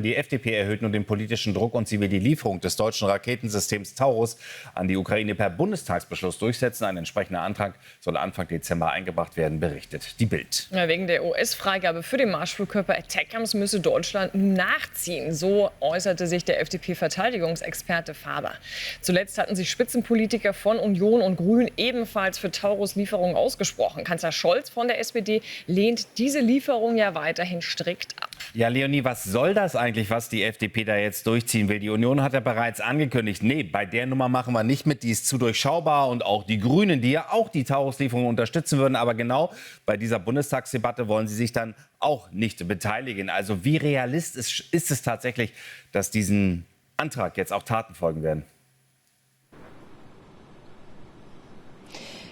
Die FDP erhöht nun den politischen Druck und sie will die Lieferung des deutschen Raketensystems Taurus an die Ukraine per Bundestagsbeschluss durchsetzen. Ein entsprechender Antrag soll Anfang Dezember eingebracht werden, berichtet die Bild. Ja, wegen der US-Freigabe für den Marschflugkörper ATACMS müsse Deutschland nachziehen. So äußerte sich der FDP-Verteidigungsexperte Faber. Zuletzt hatten sich Spitzenpolitiker von Union und Grünen ebenfalls für Taurus-Lieferungen ausgesprochen. Kanzler Scholz von der SPD lehnt diese Lieferung ja weiterhin strikt ab. Ja, Leonie, was soll das eigentlich, was die FDP da jetzt durchziehen will? Die Union hat ja bereits angekündigt, nee, bei der Nummer machen wir nicht mit, die ist zu durchschaubar. Und auch die Grünen, die ja auch die Taurus-Lieferung unterstützen würden. Aber genau bei dieser Bundestagsdebatte wollen sie sich dann auch nicht beteiligen. Also wie realistisch ist es tatsächlich, dass diesem Antrag jetzt auch Taten folgen werden?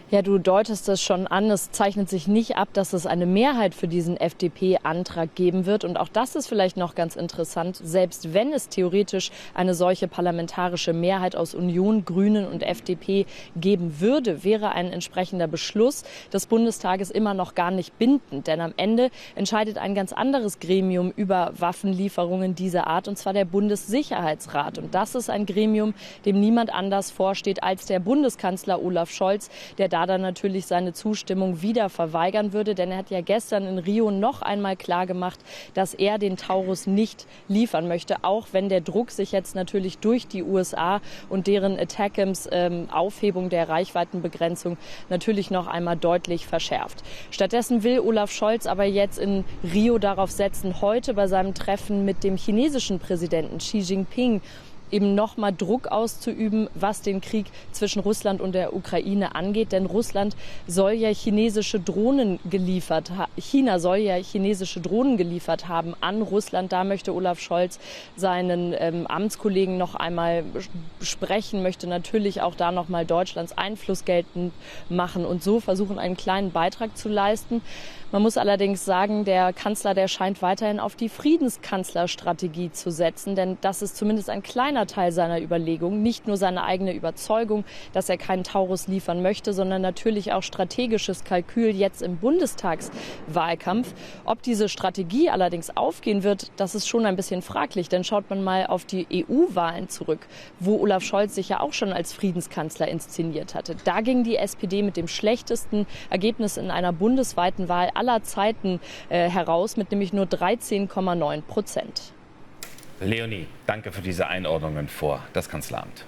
Ja, du deutest es schon an. Es zeichnet sich nicht ab, dass es eine Mehrheit für diesen FDP-Antrag geben wird. Und auch das ist vielleicht noch ganz interessant. Selbst wenn es theoretisch eine solche parlamentarische Mehrheit aus Union, Grünen und FDP geben würde, wäre ein entsprechender Beschluss des Bundestages immer noch gar nicht bindend. Denn am Ende entscheidet ein ganz anderes Gremium über Waffenlieferungen dieser Art, und zwar der Bundessicherheitsrat. Und das ist ein Gremium, dem niemand anders vorsteht als der Bundeskanzler Olaf Scholz, der da dann natürlich seine Zustimmung wieder verweigern würde. Denn er hat ja gestern in Rio noch einmal klargemacht, dass er den Taurus nicht liefern möchte, auch wenn der Druck sich jetzt natürlich durch die USA und deren ATACMS Aufhebung der Reichweitenbegrenzung natürlich noch einmal deutlich verschärft. Stattdessen will Olaf Scholz aber jetzt in Rio darauf setzen, heute bei seinem Treffen mit dem chinesischen Präsidenten Xi Jinping eben noch mal Druck auszuüben, was den Krieg zwischen Russland und der Ukraine angeht. Denn Russland soll ja chinesische Drohnen geliefert haben. China soll ja chinesische Drohnen geliefert haben an Russland. Da möchte Olaf Scholz seinen Amtskollegen noch einmal besprechen, möchte natürlich auch da noch mal Deutschlands Einfluss geltend machen und so versuchen, einen kleinen Beitrag zu leisten. Man muss allerdings sagen, der Kanzler, der scheint weiterhin auf die Friedenskanzlerstrategie zu setzen, denn das ist zumindest ein kleiner Teil seiner Überlegungen. Nicht nur seine eigene Überzeugung, dass er keinen Taurus liefern möchte, sondern natürlich auch strategisches Kalkül jetzt im Bundestagswahlkampf. Ob diese Strategie allerdings aufgehen wird, das ist schon ein bisschen fraglich, denn schaut man mal auf die EU-Wahlen zurück, wo Olaf Scholz sich ja auch schon als Friedenskanzler inszeniert hatte. Da ging die SPD mit dem schlechtesten Ergebnis in einer bundesweiten Wahl aller Zeiten heraus, mit nämlich nur 13,9%. Leonie, danke für diese Einordnungen vor das Kanzleramt.